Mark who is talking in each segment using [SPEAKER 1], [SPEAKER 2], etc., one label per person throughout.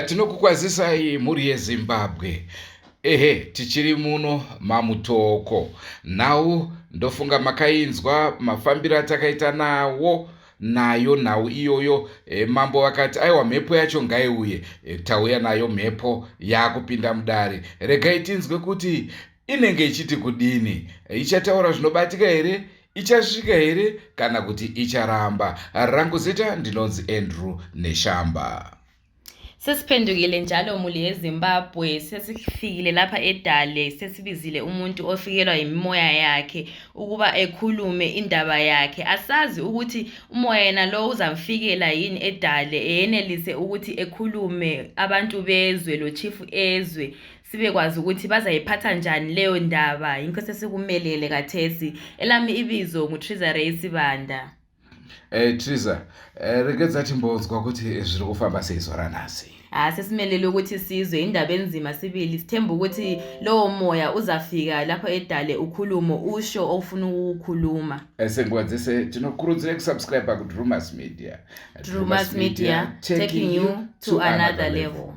[SPEAKER 1] Tinokukwazisai muri yeZimbabwe. Tichiri muno maMutoko. Nhau ndofunga makainzwa mafambiro atakaita nawo nayo nhau iyoyo. Mambo vakati aiwa mhepo yacho ngaiuye. Tauya nayo mhepo yakupinda mudare. Regai tinzwe kuti inenge ichiti kudini. Ichataura zvinobatika here? Ichasvika here kana kuti icharamba? Rangu zita ndinonzi Andrew Neshamba.
[SPEAKER 2] Sesiphendukile njalo muli yeZimbabwe, sesifikile lapha eDale, sesibizile umuntu ofikelwa yimoya yakhe ukuba ekhulume indaba yakhe. Asazi ukuthi umoya yena lo uzamfikela yini eDale enelise ukuthi ekhulume abantu bezwe lo chief ezwe, sibekwazi ukuthi bazayiphatha njani leyo ndaba. Yinko sesikumelele kathesi. Elami ibizo nguTreasury Sibanda.
[SPEAKER 1] Triza, regedza timbonzwa ukuthi zviri kufamba seizora nasi.
[SPEAKER 2] Sesimelele ukuthi sizwe indaba enzima sibili. Sithemba ukuthi lowo moya uzafika lapho eDale ukhulumo usho ofuna ukukhuluma.
[SPEAKER 1] Sengwadzise tinokurudzira kusubscribe ku Drewmas Media.
[SPEAKER 2] Drewmas Media, taking you to another level.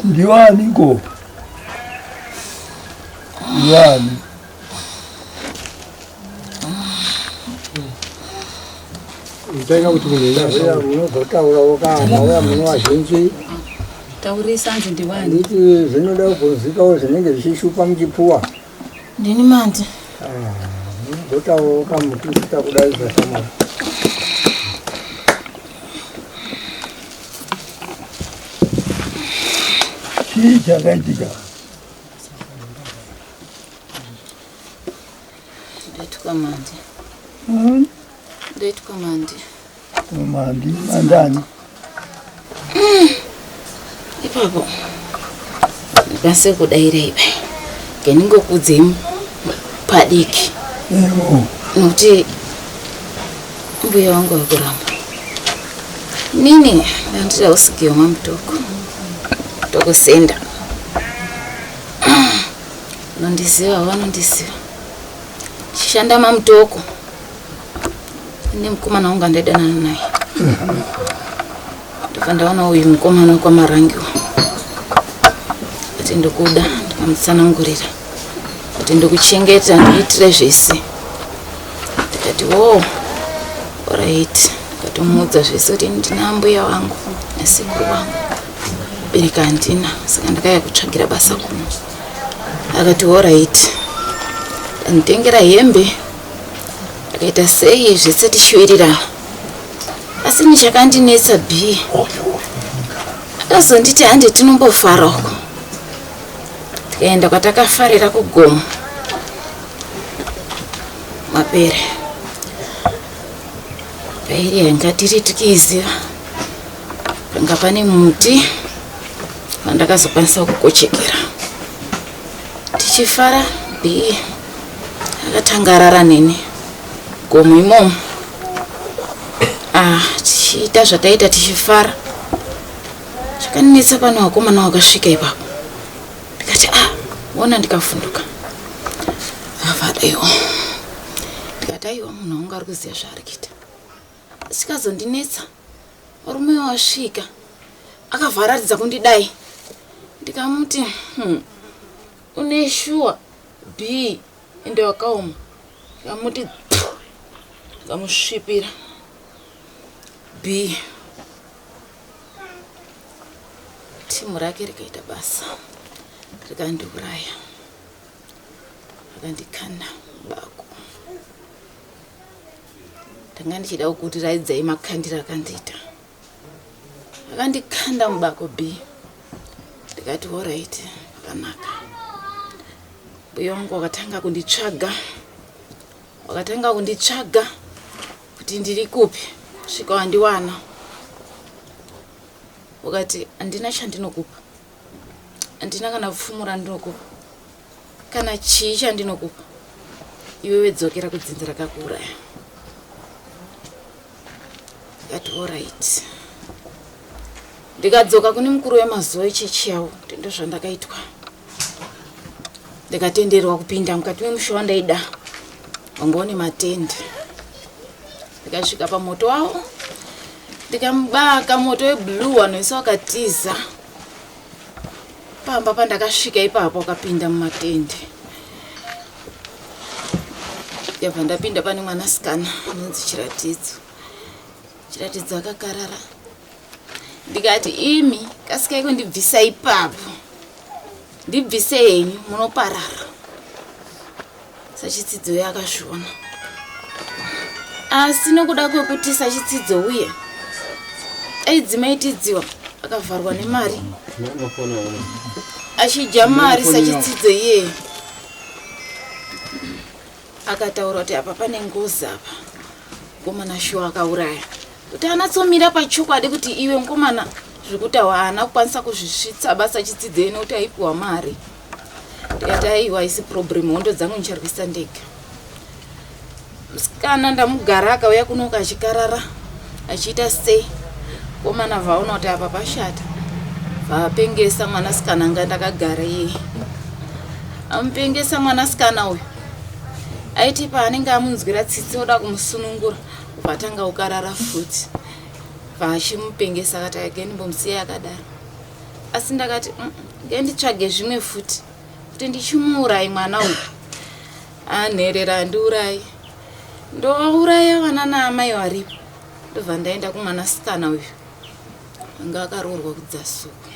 [SPEAKER 3] Diwani go. Diwani. Ndanga kuti kulela unozotaura wakahamba munhu wazhinji.
[SPEAKER 4] Taurisa nzi Diwani.
[SPEAKER 3] Nditi zvinoda kunzikawo zvinenge zvichishupa muchipfuwa.
[SPEAKER 4] Ndini manje.
[SPEAKER 3] Unozotaura kamututa kudai zvashama. Chakaitika.
[SPEAKER 4] Ndetuka manje. Ndetuka manje.
[SPEAKER 3] Mandi mandani.
[SPEAKER 4] Ipapo. Base kudaira ibe. Keningokudzi padiki. Nokuti mbuya wangu wakuramba. Nini ndandira usikiwa Mutoko. Tokusenda. Nondiziva vanondiziva. Chishanda Mutoko. nemukomana wangu andadanana naye ndobva ndaona uyu mukomana kwamarangiwa kuti ndokuda ndikamutsanangurira kuti ndokuchengeta ndiitire zvese ndikati wo alright ndikatomuudza zvese kuti ndina mbuya wangu nasekuru wangu bereka handina saka ndakaya kutsvagira basa kuno akati alright nditengera hembe akaita sei zvese tichiwirirana asi nichakandinetsa b akazonditi hande tinombofara uko tikaenda kwatakafarira kugomo mapere pairi yanga tiri tikiziva panga pane muti vandakazokwanisa kukochekera tichifara b akatangarara nene gomo imomo tichiita zvataita tichifara zvakaninetsa pano vakomana vakasvika ipapo ndikati ona ndikafunduka avadaiwa ndikati aiwa munhu wangu ari kuziva zvaari kuita zvikazondinetsa varume wasvika akavharatidza kundidai ndikamuti une shuwa b ende wakaoma ndikamuti ndikamusvipira b timu rake rikaita basa rikandiuraya rakandikanda bako ndanga ndichida kuti raidzai makandira akandiita akandikanda mubako b ndikati alright akanaka mbuya wangu wakatanga kunditsvaga kuti ndiri kupi svika wandiwana wakati handina chandinokupa handina kana pfumura ndinokupa kana chii chandinokupa iwe wedzokera kudzinza rakakuuraya ndikati alright ndikadzoka kune mukuru wemazuva echechi yavo kuti ndozvandakaitwa ndikatenderwa kupinda mukati memusha wandaida wanga une matende ndikasvika pamoto wavo ndikamubaka moto weblue wanoisa wakatiza pamba pandakasvika ipapo wakapinda mumatende ndabva ndapinda pane mwanasikana anonzi chiratidzo akakarara ndikati imi kasikai kundibvisa ipapo ndibvise henyu munoparara sachitsidzo yakazviona asi nokuda kwekuti sachitsidzo uye aidzimaitidziwa akavharwa nemari achidya mari sachitsidzo iye akataura kuti apa pane ngozi apa mukomana shuwa akauraya kuti anatsomira pachokwadi kuti iwe mukomana zvekuti haana kukwanisa kuzvisvitsa basa chidzidzo ino kuti aipiwa mari ndikati aiwa isi problem hondo dzangu nicharwisa ndega musikana ndamugara akauya kunoka achikarara achiita sei mukomana vaona kuti apa pashata vapengesa mwanasikana anga ndakagara iye amupengesa mwanasikana uyu aiti paanenge amunzwira tsitsi oda kumusunungura patanga ukarara futi vachimupengesa akati agenimbomusiyai akadaro asi ndakati ngenditsvage zvimwe futi kuti ndichimuurai mwana uyu anherera andiurai ndouraya vana naamai varipo ndobva ndaenda kumwanasikana uyu anga akaroorwa kudzasuku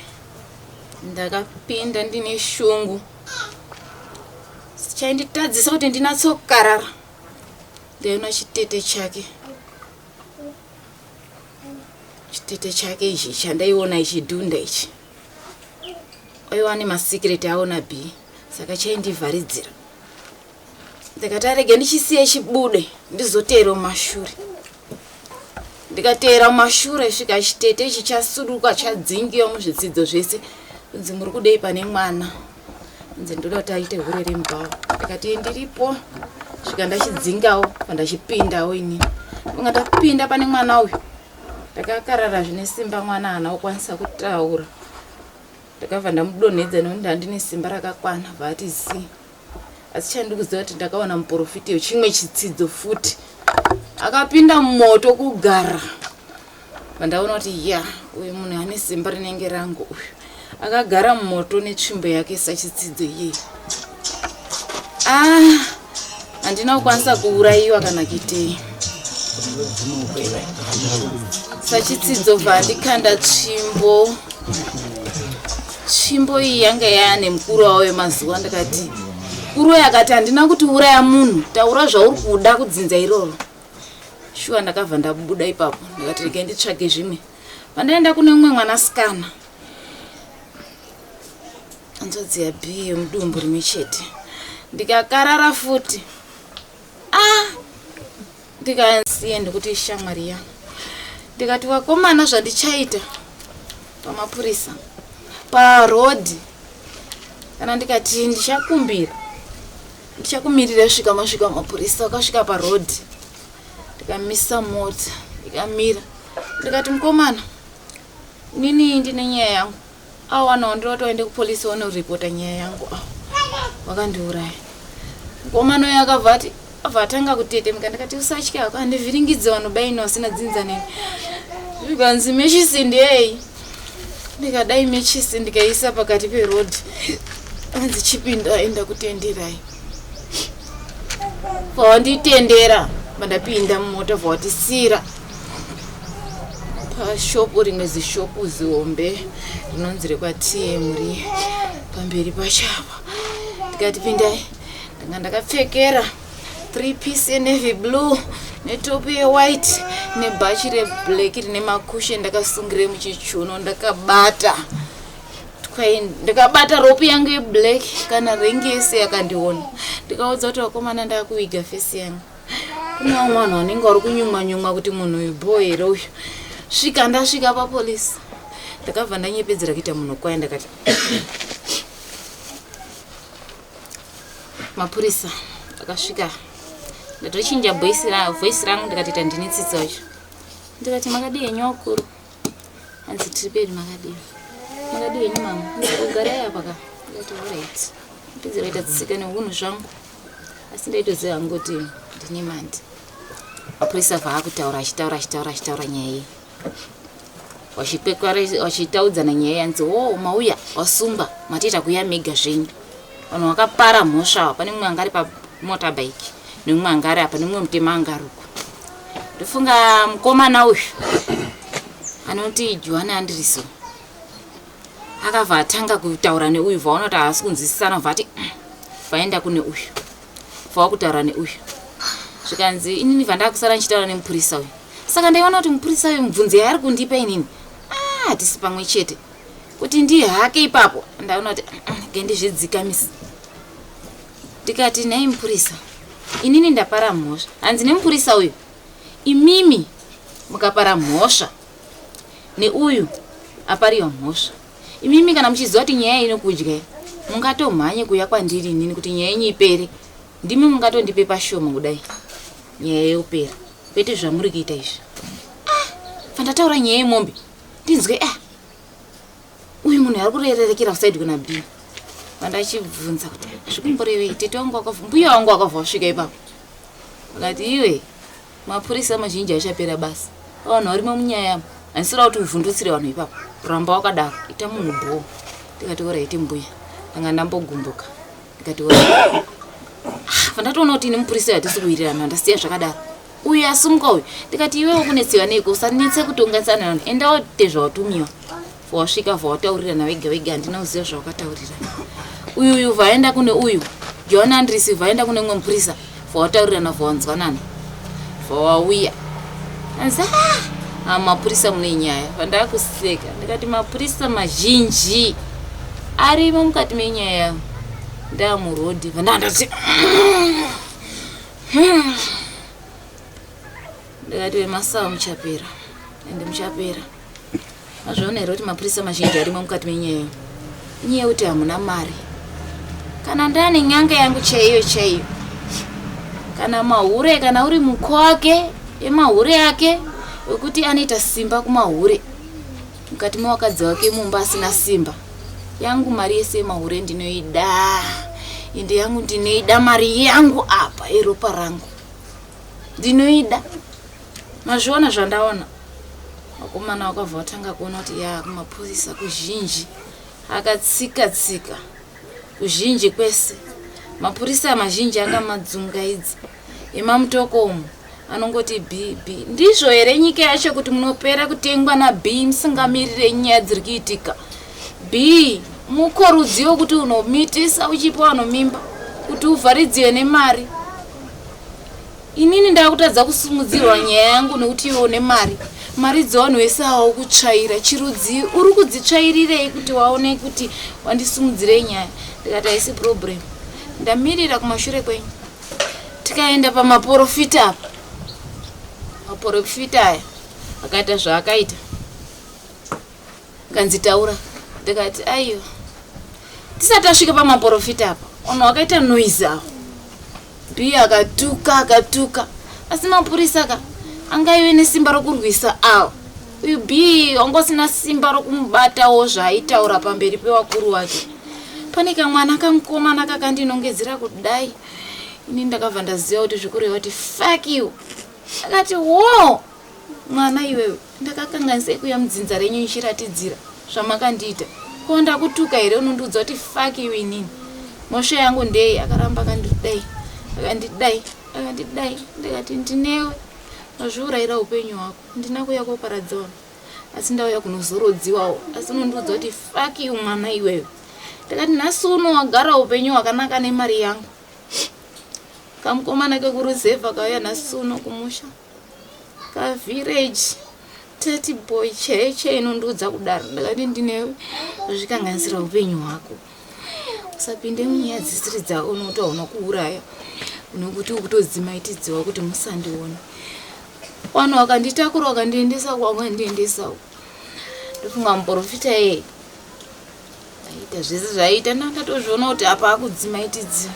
[SPEAKER 4] ndakapinda ndine shungu chainditadzisa kuti ndinatsokarara ndaiona chitete chake ichi chandaiona ichidhunda ichi aiwa nemasikireti aona b saka chaindivharidzira ndikati arege ndichisiye chibude ndizoteera mumashure ndikateera mumashure svika chitete ichi chasuruka chadzingiwa muzvidzidzo zvese kunzi muri kudei pane mwana nze ndoda kuti aite urere mubhawa ndikati ndiripo svika ndachidzingawo pandachipindawo inini unga ndapinda pane mwana uyu ndakakarara zvine simba mwana haana kukwanisa kutaura ndakabva ndamudonhedza nokuti handine simba rakakwana vati zi asi chandikuziva kuti ndakaona muprofiti chimwe chidzidzo futi akapinda mumoto kugara. Vandaona kuti ya uyu munhu ane simba rinenge rangu uyu. Akagara mumoto netsvimbo yake sachidzidzo iye. Handina kukwanisa kuurayiwa kana kitei. Sachidzidzo vandikanda tsvimbo. Tsvimbo iyi yanga yaane mukuru wawo wemazuva. Ndakati Kuuraya akati handina kuti uraya munhu, taura zvauri kuda kudzinza iroro. Shuwa ndakabva ndabuda ipapo. Ndakati rege nditsvage zvimwe. Pandaenda kune mumwe mwanasikana. Anzodzi yaBhi yomudumbu rimwe chete. Ndikakarara futi. Ndikasiye ndikuti shamwari yangu. Ndikati wakomana zvandichaita pamapurisa parodhi. Kana ndikati ndichakumirira svika masvika mapurisa. Wakasvika parodhi. Ndikamisa mota. Ndikamira. Ndikati mukomana, nini ndine nyaya yangu. Awana ndinotoende kupolisi wanoreporta nyaya yangu. Wakandiuraya. Mukomana uyo akabva atanga kutetemuka. Ndikati usatya, handivhiringidze vanobaina vasina dzinza neni. Zvikanzi mechisi ndei. Ndikadai mechisi ndikaisa pakati perodhi. Anzi chipinda enda kutenderai. Vanditendera vandapinda mumota vatisira pashopu rimwe zishopu zihombe rinonzi rekwaTM ri pamberi pachapa. Ndikati pindai. Ndanga ndakapfekera 3-piece navy blue netopi yewhite nebhachi reblack rine makushe ndakasungire muchichuno. Ndakabata rope yangu yeblack kana rengese yakandiona. Ndikaudza kuti wakomana ndakuiga fesi yangu. Kuna mwana wanenge ari kunyumwa kuti munhu uyu boy here uyu. Ndasvika papolisi. Ndakabva ndanyepedzera kuita munhu kwaye. Ndakati mapurisa akasvika. Ndatochinja voice rangu ndikati ndine tsitsi wacho. Ndikati makadi henyu wakuru. Hanzi tiri pedu makadi. Makadi henyu mama. Ndikugarai apa ka. Ndikati alright. Ndipedzera kuita tsitsika neunhu zvangu. Asi ndaitoziva hangu kuti ndine mandi. Mapurisa vaakutaura achitaura nyaya iyi. Wachitaudzana nyaya yanzi mauya wasumba matiita kuya mega zvenyu. Vanhu vakapara mhosva. Pane mumwe angari pamotorbike nemumwe angari apa nemumwe mutema angaruko. Ndofunga mukomana uyu anoti Johanna Andriso akabva atanga kutaura neuyu vaona kuti haasi kunzwisisana. Vati vaenda kune uyu vakutaura neuyu. Zvikanzi inini vandakusara ndichitaura nemupurisa uyu. Saka ndaiona kuti mupurisa uyu mubvunzo yaari kundipa inini hatisi pamwe chete. Kuti ndiye hake ipapo ndaona kuti gendizvidzikamisa. Ndikati nhai mupurisa, inini ndapara mhosva. Hanzi nemupurisa uyu imimi mukapara mhosva neuyu apariwa mhosva. Imimi kana muchiziva kuti nyaya inokudya mungatomhanye kuya kwandiri inini kuti nyaya yenyu ipere. Ndimi mungatondipe pashoma kudai nyaya yopera. Pete zvamuri kuita izvi. Vandataura nyaya yemombe. Ndinzwe uyu munhu ari kurererekera kusaidi kuna B. Vandachibvunza kuti zvikumborevei tete wangu wakavha mbuya wangu wakavha wasvika ipapo. Vakati iwe mapurisa mazhinji achapera basa. Vanhu varimo munyaya hanisira kuti uvhundutsire vanhu ipapo. Ramba wakadaro ita munhu bho. Ndikati oraiti mbuya. Ndanga ndambogumbuka. Ndikati oraiti. Vandatoona kuti ine mupurisa yatisi kuwirirana handasiya zvakadaro. Uyu asumuka uyu. Ndikati iwewo kunetsiwa neiko usanetse kutonganisana navanhu. Enda wotezva watumiwa. Wasvika vawataurirana vega handina kuziva zvawakataurira. Uyu vaenda kune uyu Johanna Andriso vaenda kune mumwe mupurisa vawataurirana vawanzwanana vawauya. Anzi mapurisa mune nyaya. Vandakuseka. Ndikati mapurisa mazhinji arimo mukati menyaya yangu. Ndamurodhi vandandati ndikati wemasawa muchapera. Ende muchapera. Mazvaona here kuti mapurisa mazhinji arimo mukati menyaya yangu. Inyaya yekuti hamuna mari. Kana ndane nyanga yangu chaiyo kana mahure, kana uri muko wake emahure yake wekuti anoita simba kumahure mukati mewakadzi wake mumba asina simba. Yangu mari yese mahure ndinoida. Ende yangu ndinoida mari yangu apa eropa rangu ndinoida. Mazviona zvandaona. Vakomana vakabva vatanga kuona kuti kumapurisa kuzhinji akatsika kuzhinji kwese. Mapurisa mazhinji akamadzungaidza. Mutoko umu anongoti B. Ndizvo here nyika yacho kuti munopera kutengwa na B musingamirire nyaya dziri kuitika. B mukorudziwo kuti unomitisa uchipa mimba kuti uvharidziwe nemari. Inini ndakutadza kusumudzirwa nyaya yangu nekuti iwe une mari dzavanhu vese havo kutsvaira chirudzi uri kudzitsvairirei kuti waone kuti wandisumudzire nyaya. Ndikati haisi problem, ndamirira kumashure kwenyu. Tikaenda pamaprofita apa. Maprofita aya akaita zvaakaita, kanzitaura. Ndikati aiyo, tisati tasvika pamaprofita apa ono akaita noise awo. B akatuka asi mapurisa angaive nesimba rokurwisa awo. Uyu B wangosina simba rokumubatawo zvaaitaura pamberi pewakuru wake. Pane kamwana kamukomana kakandinongedzera kudai. Ini ndakabva ndaziva kuti zvikureva kuti fuck you. Akati wo mwana iwewe, ndakakanganisei kuya mudzinza renyu nchiratidzira zvamakandiita. Ko ndakutuka here unondiudza kuti fuck you inini? Moshe yangu ndei? Akaramba akandidai. Ndikati ndinewe mazviurayira upenyu hwako. Ndina kuya koparadza vanhu asi ndauya kunozorodziwawo, asi unondiudza kuti fuck you mwana iwewe. Ndikati nhasi uno wagara upenyu hwakanaka nemari yangu. Kamukomana kekuruzevha kauya nhasi uno kumusha kavillage 30 boy cheche inondiudza kudaro. Ndikati ndinewe zvikanganisira upenyu hwako, usapinde munyaya dzisiri dzako nokuti hauna kuuraya, nokuti ukutodzimaitidziwa kuti musandiona. Vanhu vakanditakura vakandiendesa kwavandiendesawo. Ndofunga muprofita aita zvese zvaaita, ndakatozviona kuti apa akudzimaitidziwa.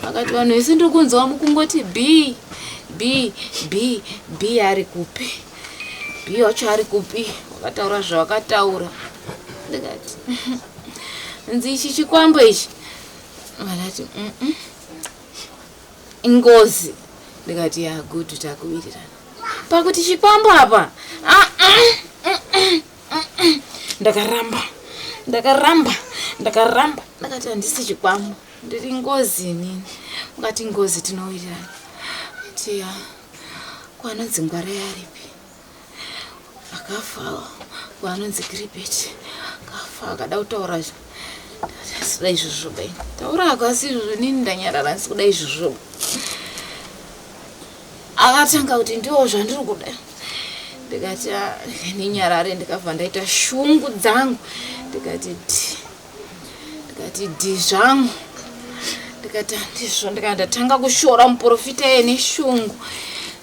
[SPEAKER 4] Akati vanhu vese ndiri kunzwa mukungoti B ari kupi? B wacho ari kupi? Wakataura zvawakataura. Ndikati nzi ichi chikwambo ichi. Vanati ingozi. Ndikati good takuwirirana. Pakuti chikwambo apa ndakaramba. Ndakati handisi chikwambo, ndiri ngozi inini. Mukati ngozi tinowirirana. Ati kwanonzi Ngwara yaripi akafa, kwanonzi Kiribeti akafa, akada kutaura sikuda izvozvo bai. Taura akasi izvozvo nini ndanyarara sikuda izvozvo. Akatanga kuti ndiwo zvandiri kuda. Ndikati ninyarare, ndikabva ndaita shungu dzangu. Ndikati zvangu. Ndikati ndizvo, ndikandatanga kushora muprofita neshungu.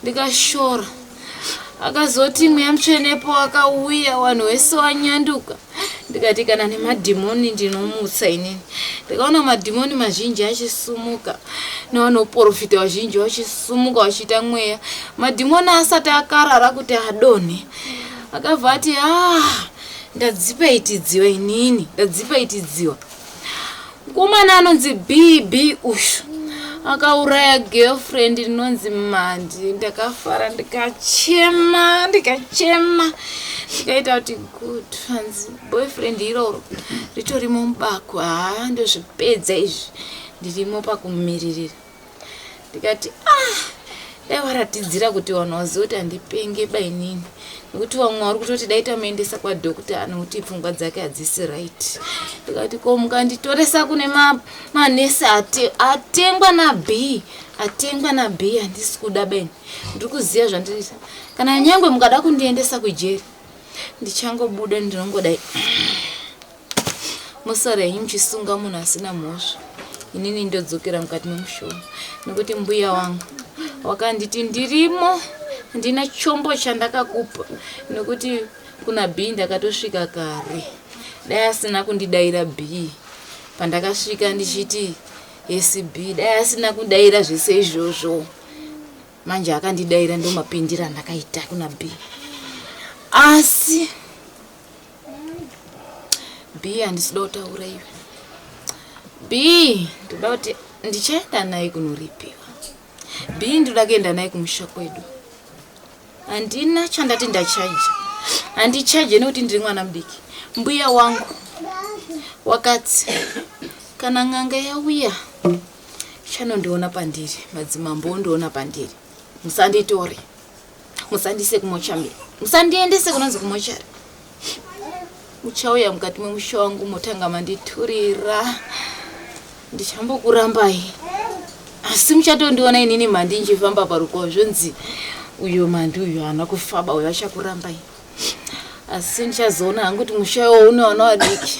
[SPEAKER 4] Ndikashora. Akazoti mweya mutsvenepo akauya, vanhu vese wanyanduka. Ndikati kana nemadhimoni ndinomutsa inini. Ndikaona madhimoni mazhinji achisumuka nevanoprofita vazhinji vachisumuka vachiita mweya. Madhimoni asati akarara kuti adonhe. Akabva ati ndadzipaitidziwa inini, ndadzipaitidziwa. Mukomana anonzi B ushu akauraya girlfriend inonzi Mandi. Ndakafara ndikachema. Ndikaita kuti good hanzi boyfriend iroro ritorimo mubako. Ndozvipedza izvi, ndirimo pakumumiririra. Ndikati dai waratidzira kuti vanhu vaziva kuti handipenge bainini, nekuti vamwe vari kutoti dai tamuendesa kwadhokota anokuti pfungwa dzake hadzisi right. Ndikati ko mukanditoresa kune manesi atengwa na B handisi kuda beni. Ndiri kuziva zvandiriita. Kana nyangwe mukada kundiendesa kujeri ndichangobuda ndinongodai musara yenyu muchisunga munhu asina mhosva. Inini ndodzokera mukati memushonga nekuti mbuya wangu wakanditi ndirimo, ndina chombo chandakakupa, nekuti kuna B ndakatosvika kare. Dai asina kundidaira B pandakasvika ndichiti SB, dai asina kudaira zvese izvozvo, manje akandidaira ndomapindira ndakaita kuna B. Asi B handisida kutaura iwe. B ndoda kuti ndichaenda naye kunoripiwa. B ndoda kuenda naye kumusha kwedu. Handina chandati ndachaja. Handichaje nekuti ndiri mwana mudiki. Mbuya wangu wakati kana ng'anga yauya chanondiona pandiri, madzimambo ondiona pandiri. Musanditore. Musandise kumochambira. Musandiendese kunonzi kumochari. Muchauya mukati memusha wangu motanga manditurira. Ndichambokurambai. Asi muchatondiona inini mandi nchifamba paruko zvonzi uyo mandi uyo ana kufaba uyo achakurambai. Asi ndichazoona hangu kuti musha unoona wadiki.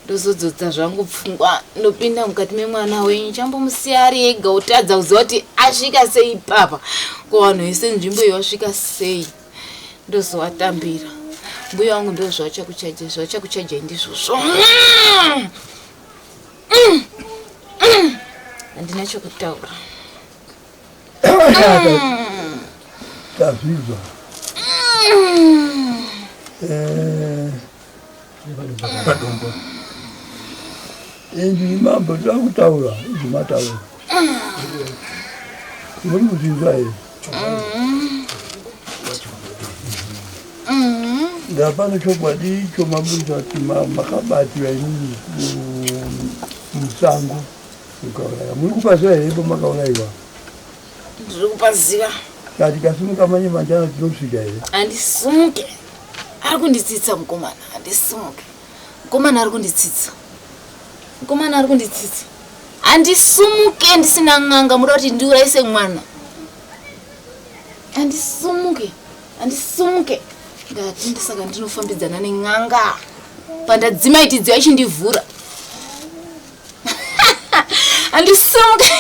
[SPEAKER 4] Ndozodzodza zvangu pfungwa ndopinda mukati memwana wenyu chambomusiya ari ega utadza kuziva kuti asvika sei papa kuvanhu vese nzvimbo iyo asvika sei. Ndozowatambira. Mbuya wangu ndo zvachakuchaja ndizvozvo. Handina chokutaura.
[SPEAKER 3] Tazvizwa. Ini mambo ndakutaura, ndimataura. Muri kuzvinzwa here? Ndapano chokwadi chomabudza kuti makabatira inini musango mukauraya. Muri kupaziva here ipo makaurayiwa?
[SPEAKER 4] Ndiri kupaziva.
[SPEAKER 3] Kati kasimuka manje manjana tinosvika here?
[SPEAKER 4] Handisimuke. Ari kunditsitsa mukomana. Handisimuke. Mukomana ari kunditsitsa. Mukomana ari kunditsitsa. Handisimuke ndisina ng'anga muda kuti ndiuraise mwana. Handisimuke. Handisimuke. Ngati ndisaka ndinofambidzana neng'anga. Pandadzima itidziwa ichindivhura. Handisimuke.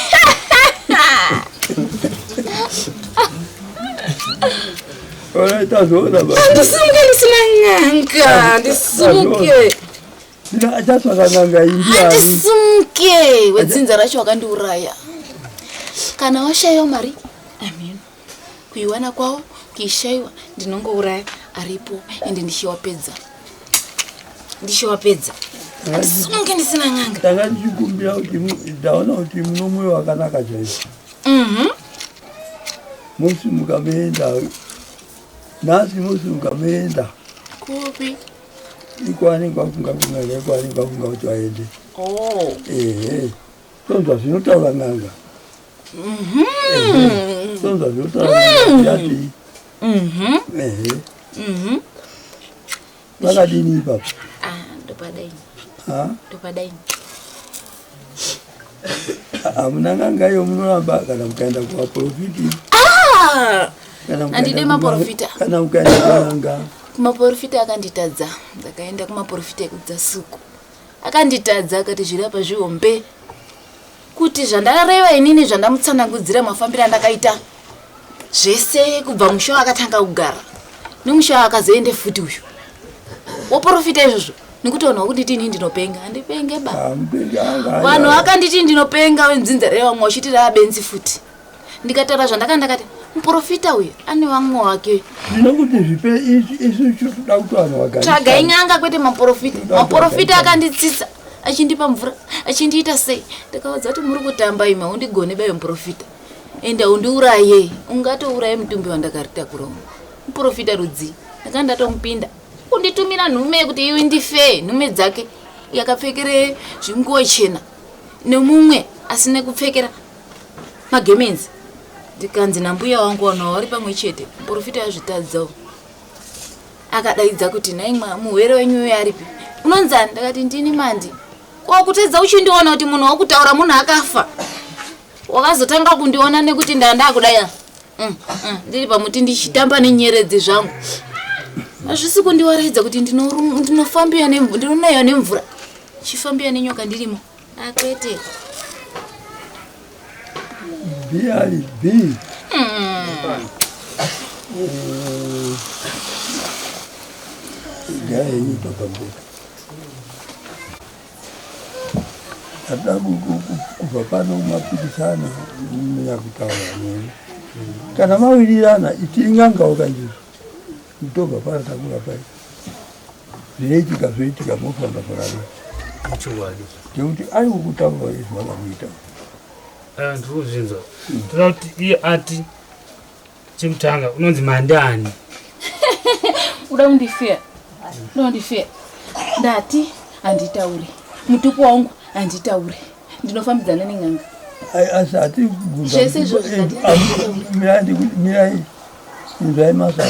[SPEAKER 3] Ora tazoona baba.
[SPEAKER 4] Handisimuke ndisina ng'anga. Handisimuke.
[SPEAKER 3] Ndina achasaka ng'anga india.
[SPEAKER 4] Handisimuke. Wedzinza racho wakandiuraya. Kana washaiwa mari. Amen. Kuiwana kwawo kuishaiwa ndinongouraya aripo ende ndichiwapedza. Ndichiwapedza. Handisimuke ndisina ng'anga.
[SPEAKER 3] Tanga ndichikumbira kuti ndaona kuti muno mwoyo wakanaka chaizvo. Musi mukameenda. Nasi musi mukameenda.
[SPEAKER 4] Kupi?
[SPEAKER 3] Ikwani kwafunga kuti waende.
[SPEAKER 4] Oh.
[SPEAKER 3] Tonzwa zvinotaura ng'anga. Tonzwa zvinotaura ng'anga yati. Vakadini ipapo?
[SPEAKER 4] Ndopadaini. Ndopadaini.
[SPEAKER 3] Hamuna ng'anga iyo munoramba kana mukaenda kuvaprofiti.
[SPEAKER 4] Handide maprofita.
[SPEAKER 3] Kana mukaenda kung'anga.
[SPEAKER 4] Kumaprofita akanditadza. Ndakaenda kumaprofita ekudzasuku. Akanditadza akati zviri apa zvihombe. Kuti zvandareva inini zvandamutsanangudzira mafambiro andakaita. Zvese kubva musha akatanga kugara. Nomusha akazoende futi uyu. Woprofita izvozvo. Nikutoona kuti tini ndinopenga. Handipenge ba. Vanhu akanditi ndinopenga wenzindza revamwe wachitira abenzi futi. Ndikataura zvandakati muprofita uyu ane vamwe wake.
[SPEAKER 3] Ndinokuti zvipe isu chotoda kuti vanhu vagare.
[SPEAKER 4] Tsvagai ng'anga kwete maprofita. Maprofita akanditsitsa. Achindipa mvura. Achindiita sei. Ndakaudza kuti muri kutamba ima undigone bayo muprofita. Enda undiuraye. Ungatouraye mutumbi wandakaritakura uno. Muprofita rudzi. Ndakandatomupinda. Unditumira nhume kuti iwe ndife nhume dzake. Yakapfekere zvinguo chena. Nemumwe asine kupfekera magemenzi. Ndikanzi nambuya wangu wanhu vari pamwe chete. Muprofita yazvitadzawo. Akadaidza kuti nai muwere wenyu uyo aripi. Unonzani? Ndakati ndini mandi. Wakutedza uchindiona kuti munhu wakutaura munhu akafa. Wakazotanga kundiona nekuti ndandakudaya. Ndiri pamuti ndichitamba nenyeredzi zvangu. Hazvisi kundiwaredza kuti ndinofambira ndinonayo nemvura. Chifambira nenyoka ndirimo. Akwete.
[SPEAKER 3] Biari bi. Gaya hii pakambuka. Hata kupapana umapikisana ya kutaura nini. Kana mawirirana itinganga wakanjira. Mtoba para takura pai. Zviitika mofamba parano.
[SPEAKER 5] Chowadi.
[SPEAKER 3] Kuti ari kutaura izvo vakamuita.
[SPEAKER 5] Ndikuzvinzwa. Tinoda kuti iye ati chimtanga unonzi mandani.
[SPEAKER 4] Uda undifia. Ndati anditaure. Mutuku wangu anditaure. Ndinofambidzana neng'anga.
[SPEAKER 3] Asati
[SPEAKER 4] Zvese izvozvo
[SPEAKER 3] mirai inzwai masawa.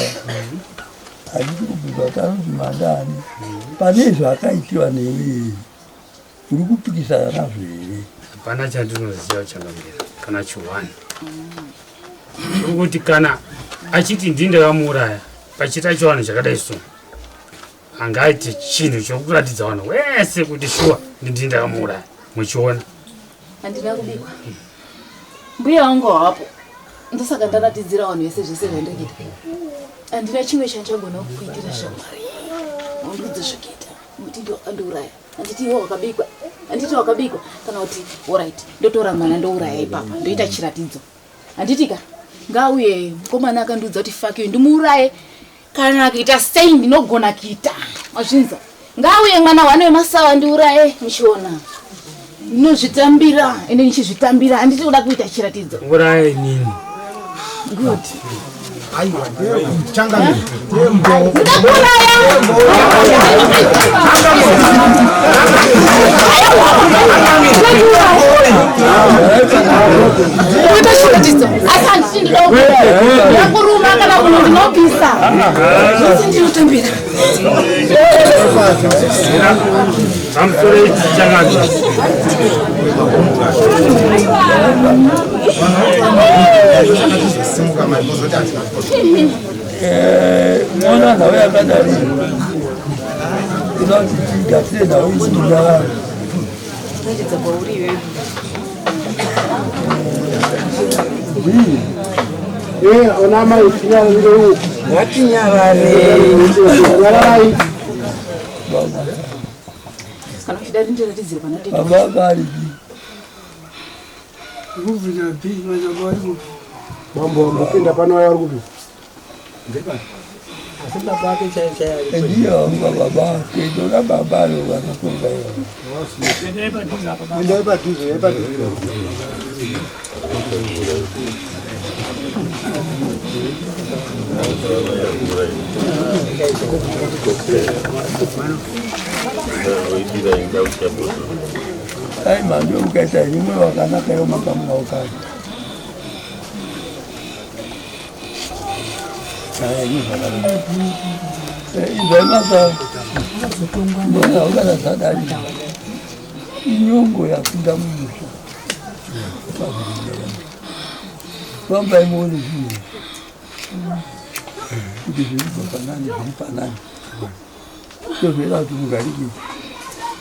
[SPEAKER 3] Handiti kubvunza tanoti mandani. Pane zvakaitiwa newe uri kupikisana nazvo here?
[SPEAKER 5] Hapana chandinoziva changamira kana chiwani. Urikuti kana achiti ndindakamuraya pachita chiwani chakadai so angaite chinhu chokuratidza vanhu wese kuti shuwa ndindakamuraya muchiona.
[SPEAKER 4] handina kubikwa. Mbuya wangu hapo ndosaka ndaratidzira vanhu vese zvese zvandakaita. Handina chimwe chandigona kukuitira shamwari. Ndikudze zvokuita kuti andiuraya. Handiti iwe wakabikwa. Handiti wakabikwa kana kuti alright ndotora mwana ndouraya ipapa ndoita chiratidzo. Handitika ngauye mukomana akandiudza kuti fuck you ndimuuraye kana kuita sei ndinogona kuita. Mazvinza ngauye mwana wane wemasawa ndiuraye muchiona. Ndinozvitambira ende ndichizvitambira handiti kuda kuita chiratidzo.
[SPEAKER 5] Uraye nini?
[SPEAKER 4] Good.
[SPEAKER 6] Aiwa, changa
[SPEAKER 3] mwana nawe yakadari inoti nawe isinaa
[SPEAKER 6] ona mai tinyara vile
[SPEAKER 3] watinyarare
[SPEAKER 6] nyararai
[SPEAKER 4] Kana kidari ndiratidzira pana tete.
[SPEAKER 3] abagari
[SPEAKER 6] kuvira pi vajavari mambo mupinda pano vari kupi
[SPEAKER 3] asina bake chaya ndio baba kidora baba lo wanafunga hiyo
[SPEAKER 6] ndio padhuze
[SPEAKER 3] ai mando ukaita imwe wakanaka yo makamu wakati izvaimasa mbona ukada sadari inyongo yapinda mumusha vamba imuoni zvii kuti zviri papanani zviri panani tozvera kuti mugariki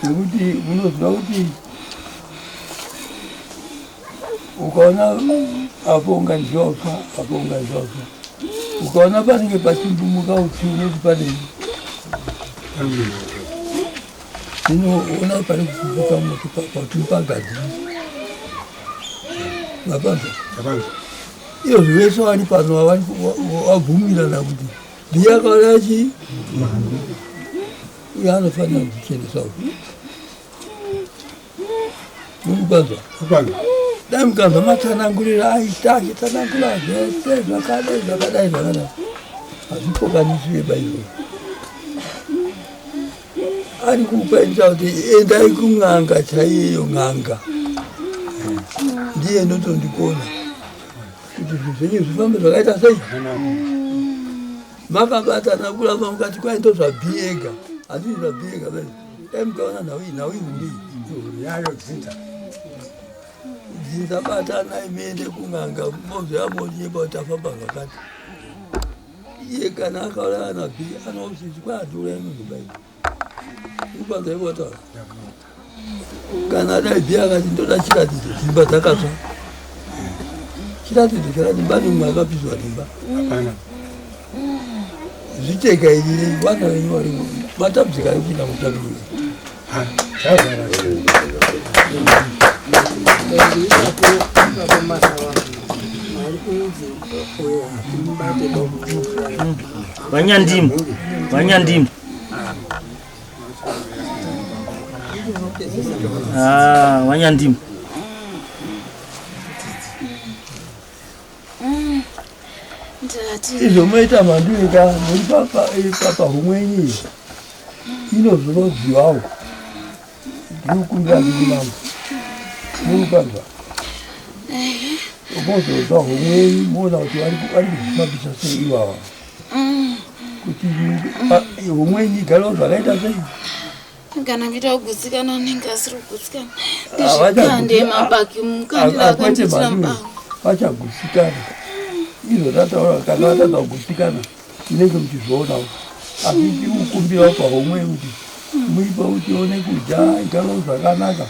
[SPEAKER 3] nekuti munoziva kuti ukaona apo unganzvauswa apo unganzvauswa ukaona panenge pachimbumuka uti unoti panei zvinoona pari kufufuka moto patiri pagadhi vapanza iyo zvivese wani pano wabvumirana kuti ndiyakaona chi uyo anofanira kuchenesa mukupanza dai mukanzwa matsananguriro aita achitanangura zvese zvakadai hazvipokanisiwe baibo ari kupaisa kuti endai kun'anga chaiyeyo n'anga ndiye ndotondikona kuti zvinhu zvenyu zvifambe zvakaita sei makabatana kuramba mukati kwaito zvabhiega hazvii zvabhiega bai dai mukaona nhau ihuri yayo dzinza dzinza batana imeende kun'anga mozoyamonyepa kuti afamba zvakati iye kana akauraya nabhi anosisi kwaadura munhu bai upanza ivotaura kana dai bhi akati ndoda chiratidzo dzimba dzakatsva chiratidzo chakati mbani mumwe akapiswa dzimba zviteka ii vana venyu vari matambudzika ekuinda mutabirira
[SPEAKER 7] Vanyandimu vanyandimu
[SPEAKER 3] izomaita manduika muri papa humwenyi inozonodziwawo ndikukumbira kuti mama murukanzwa mozoza humwenyi moona kuti vari kuzvifambisa sei ivava kuti humwenyi igarawo zvakaita sei
[SPEAKER 4] kana vita kugutsikana unenge asiri kugutsikana ndezvikande mabaki mukandira akanditira mbango
[SPEAKER 3] vachagutsikana izvo tataura kana vatadza kugutsikana inenge muchizvoonawo asi tikukumbirawo pahomwe kuti muipa kuti one kudya igarawo zvakanaka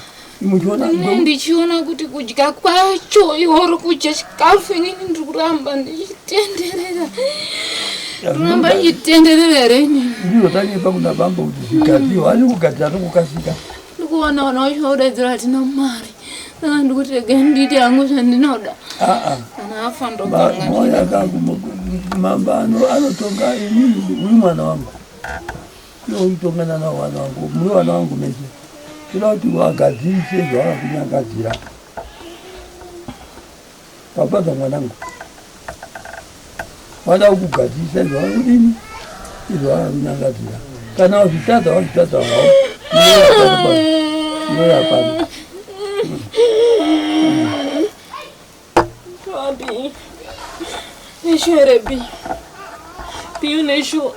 [SPEAKER 4] ndichiona kuti kudya kwacho iwori kudya chikafu inini ndiri kuramba ndichitenderera ramba ndichitenderera reni
[SPEAKER 3] ndinotanyepa kuna bamba kuti zvigadziwa asi kugadzira tokukasika
[SPEAKER 4] ndikuona vana vacho vaudaidzira hatina mari saka ndikuti rega nditi hangu zvandinoda kana afa
[SPEAKER 3] moya kangu mamba anotonga inini uri mwana wangu iwoitongana nawo vana vangu muri vana vangu mese toda kuti wagadzirise zvawakakunyangadzira papadza mwanangu wada kugadzirisa zvawakudini izvawakakunyangadzira kana wazvitadza wazvitadza hawo inoyapano
[SPEAKER 4] Abi, neshure bi, biyu neshu,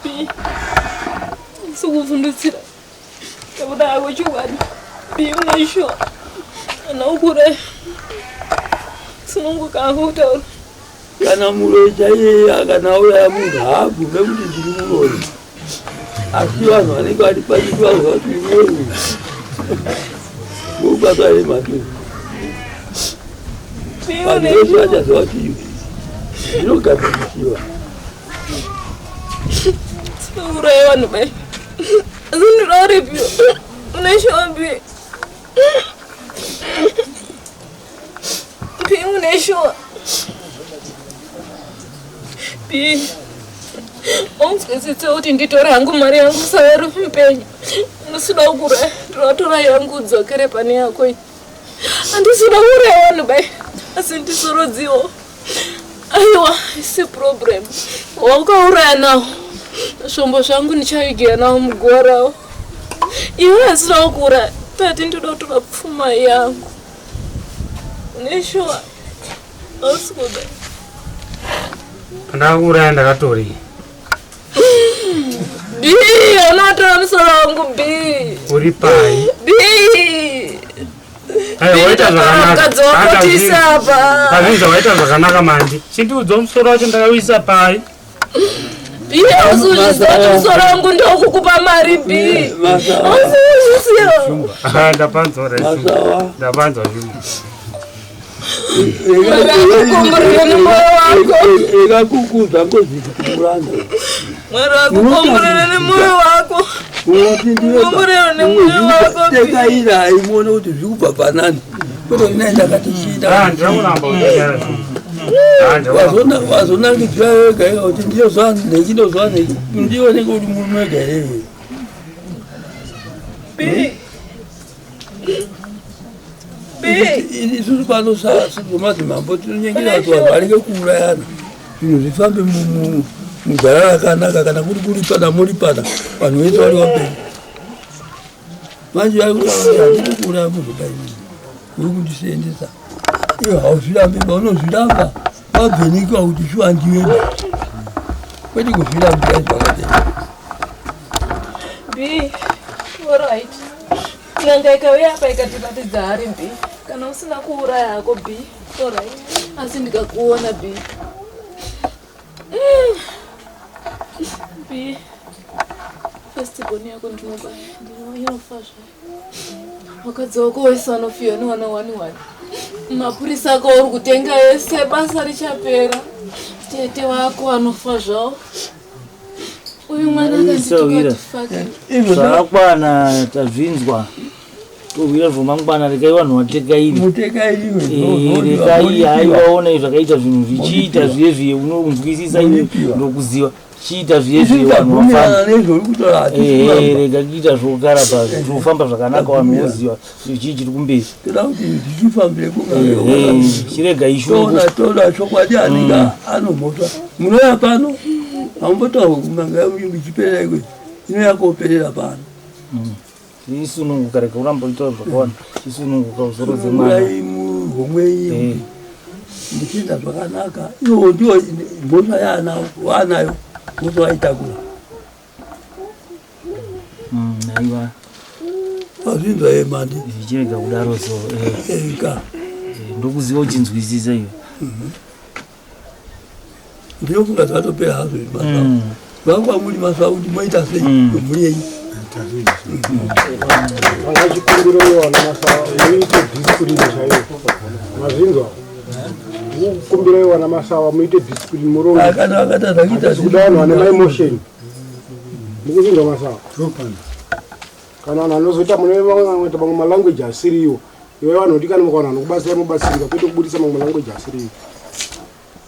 [SPEAKER 4] bi, sukufundisira, kabuda ako chukani, biyu neshu, anaukure, sinungu kahuta.
[SPEAKER 3] Kana muroja yeye kana ula munhu hagume kuti ndiri murori asi vanhu vanenge vari pachitwa zvati murori mubatware matoro vanhu vese vachaziva kuti zvinogadzirisiwa
[SPEAKER 4] sinouraya vanhu bai asi ndinorepiwa uneshobi pi uneshowa pi onzwisise kuti nditore hangu mari yangu saari mupenya ndisida kuraya ndinotora yangu dzokere pane yako handisida kuraya vanhu bai asi ndisorodziwo aiwa isi problem wakauraya nawo zvombo zvangu ndichavigira nawo muguva rawo iwe asina kuraya tati ndinoda kutora pfuma yangu neshowa asi kuda
[SPEAKER 5] ndakuraya ndakatori
[SPEAKER 4] bi unotora musoro wangu bi
[SPEAKER 5] uri pai
[SPEAKER 4] bi
[SPEAKER 5] waita zvakanaka waita zvakanaka mandi chindiudza musoro wacho ndakauisa pai
[SPEAKER 4] bi ausuzvizati musoro wangu ndokukupa mari bi ausuzvisiwa
[SPEAKER 5] ndapanzwa ndapanzwa zvimwe
[SPEAKER 3] ekakukuza ngozvikuranda
[SPEAKER 4] mwari wakukomborera nemoyo wako
[SPEAKER 3] tekaira aimuona kuti zvikubva panani kwete kunaenda katichiita wazonangidzira wega ega kuti ndiyozva ndechindozva ndioneke kuti murume wega here isusu pano somadzimambo tinonyengera kuti vanhu vanenge kuurayana zvinhu zvifambe mugara rakanaka kana kuri kuripana muripana vanhu vese vari vaperi manje handidi kuuraya munhu kainini uri kundisendesa iwe hauzvirambi paunozviramba wabvenika kuti shuwa ndiwena kwete kuzvirambira zvakadai
[SPEAKER 4] bi oright nyanga ikauya apa ikatiratidza hari bi kana usina kuuraya hako bi oright asi ndikakuona bi bi festiboni yako ndinoba inofa zvayo wakadzi wako wese anofiwa newana wani mapurisa ako uri kutenga ese basa richapera tete wako anofa zvavo uyu mwana
[SPEAKER 7] zvakakwana tazvinzwa tohwira zvomangwana rekai vanhu vatekairi rekai haiwaona zvakaita zvinhu zvichiita zviye zviye unonzwisisa iwe ndokuziva chiita zviye vanhu vafamba rega kuita zvokugara pasi zvofamba zvakanaka wamheziwa chii chiri kumberi
[SPEAKER 3] toda kuti ndichifambire
[SPEAKER 7] chirega
[SPEAKER 3] ishotona chokwadi anenge anomhosva munoya pano ambotaura kumanga muchipera ikwe inoyakoperera pano
[SPEAKER 7] isununguka rega uramboitaura zvakawanda isununguka uzorodze mwana
[SPEAKER 3] homwe ndichiita zvakanaka iwo ndiwo mhosva yaanayo mhosva waitakura
[SPEAKER 7] aiwa
[SPEAKER 3] azvinzwa emandi
[SPEAKER 7] zvichirega kudaro so
[SPEAKER 3] eka
[SPEAKER 7] ndokuziva uchinzwisisa iyo
[SPEAKER 3] ndinofunga zvatopera hazvo masa vangwa muri masa kuti moita sei mhuri yenyu
[SPEAKER 6] vangachikumbiro iwana masa muite discipline chaiyo mazvinzwa kumbira iwana masawa muite discipline murongo
[SPEAKER 3] kana vakatadza
[SPEAKER 6] kuda vanhu vane maemotion ndikuzvinzwa masawa kana vanhu vanozoita munoita mamwe malanguage asiriwo iwe vanhu kuti kana mukawana vanhu kubatsira mubatsirika kwete kubudisa mamwe malanguage asiriwo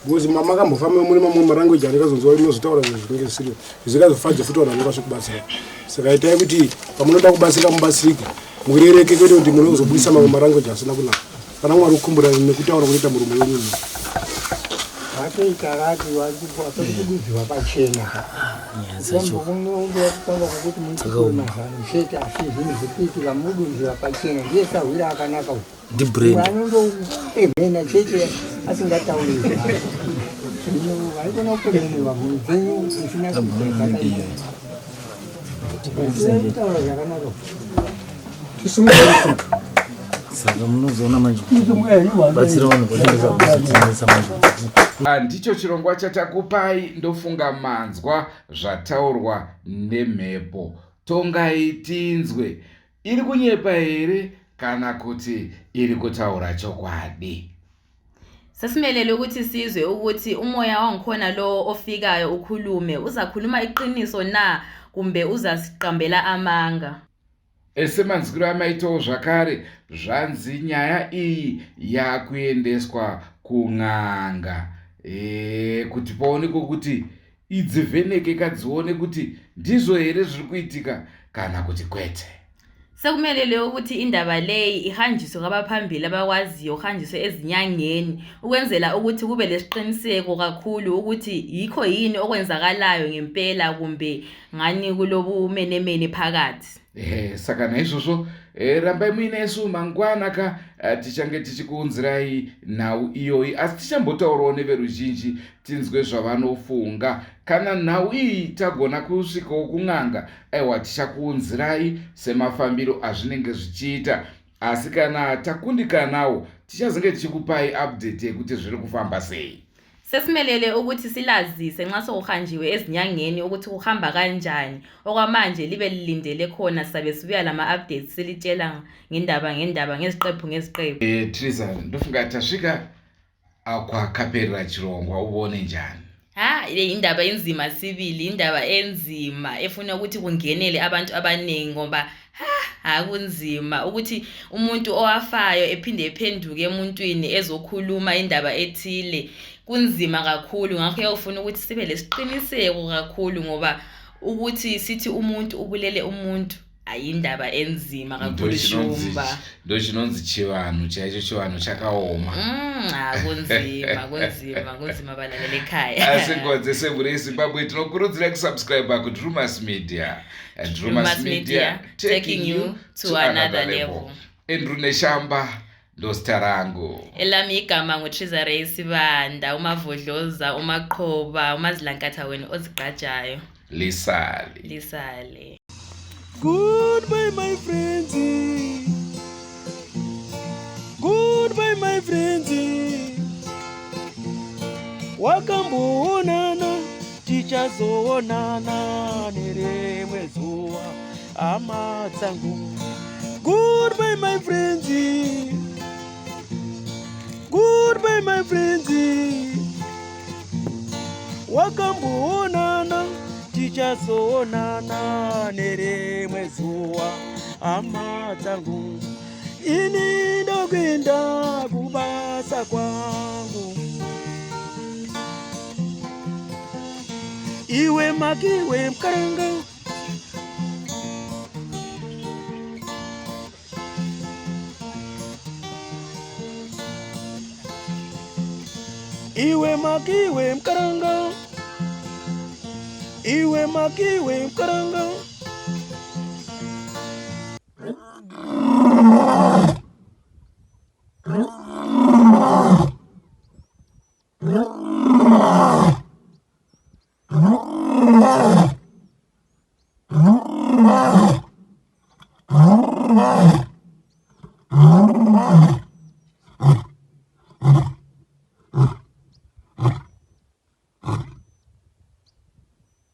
[SPEAKER 6] because makambofamba muri mamwe malanguage andikazonzwa inozotaura zvinenge zvisiriwo zvikazofadza futi vanhu vanokasve kubatsira saka itai kuti pamunoda kubatsirika mubatsirike murereke kwete kuti munozobudisa mamwe malanguage asina kunaka kana mwari kukumbura nekutaura kunoita murume wenyu
[SPEAKER 8] ikarati wakubudziwa pachena zambokungekutanga kuti muitimazano sheti asi zvinhu zvikuitika mubudziwa pachena ndiye sahwira akanaka anondoemhena chete asingatauri zvino vaikona kuremerwa mhuri dzenyu zvisina kutaura zvakanaka
[SPEAKER 7] saka munozoona manje batsira vanhu kutenesa manje
[SPEAKER 1] ndicho chirongwa chatakupai ndofunga manzwa zvataurwa nemhepo tongai tinzwe iri kunyepa here kana kuti iri kutaura chokwadi
[SPEAKER 2] sesimelele ukuthi sizwe ukuthi umoya wangikhona lo ofikayo ukhulume uzakhuluma iqiniso na kumbe uzasiqambela amanga
[SPEAKER 1] esemanzwiro amaitawo zvakare zvanzi nyaya iyi yakuendeswa kun'anga kuti paonekwe kuti idzivheneke kadzione kuti ndizvo here zviri kuitika kana kuti kwete
[SPEAKER 2] sekumelele ukuthi indaba leyi ihanjiswe kwabaphambili abakwaziyo uhanjiswe ezinyangeni ukwenzela ukuthi kube lesiqiniseko kakhulu ukuthi yikho yini okwenzakalayo ngempela kumbe ngani kulobumenemene phakathi
[SPEAKER 1] saka naizvozvo rambai muinesu mangwana ka tichange tichikuunzirai nhau iyoyi asi tichambotaurawo neveruzhinji tinzwe zvavanofunga kana nhau iyi tagona kusvikawo kun'anga aiwa tichakuunzirai semafambiro azvinenge zvichiita asi kana takundikanawo tichazenge tichikupai update yekuti zviri kufamba sei
[SPEAKER 2] sesimelele ukuthi silazise nxa sokuhanjiwe ezinyangeni ukuthi kuhamba kanjani okwamanje libe lilindele khona sabe sibuya lama-updates silitshela ngendaba ngeziqephu
[SPEAKER 1] Triza ndofunga tasvika kwakaperera chirongwa ubone njani
[SPEAKER 2] le indaba enzima sibili indaba enzima efuna ukuthi kungenele abantu abaningi ngoba hakunzima ukuthi umuntu owafayo ephinde ephenduke emuntwini ezokhuluma indaba ethile kunzima kakhulu ngakho uyafuna ukuthi sibe lesiqiniseko kakhulu ngoba ukuthi sithi umuntu ubulele umuntu ayindaba enzima kakhulu shumba
[SPEAKER 1] ndochinozi chivanhu chaicho chivanhu chakaoma
[SPEAKER 2] kunzima balalele ekhaya
[SPEAKER 1] asi ngodze semhuri yezimbabwe tinokurudzira kusubscribe kudrewmas media and Drewmas media
[SPEAKER 2] taking you to another level
[SPEAKER 1] endrune shamba ndosita rangu
[SPEAKER 2] elami igama nguTrizare Sibanda umavodloza umaqhoba umazilankatha wena ozigqajayo lisale
[SPEAKER 9] Goodbye my friends, goodbye my friends, wakamboonana tichazoonana nerimwe zuva hama dzangu. Goodbye my friends, goodbye my friends, wakamboonana tichazoonana nerimwe zuva hama dzangu. Ini ndokwenda kubasa kwangu, iwe makiwe mkaranga. Iwe makiwe mkaranga, iwe makiwe mkaranga.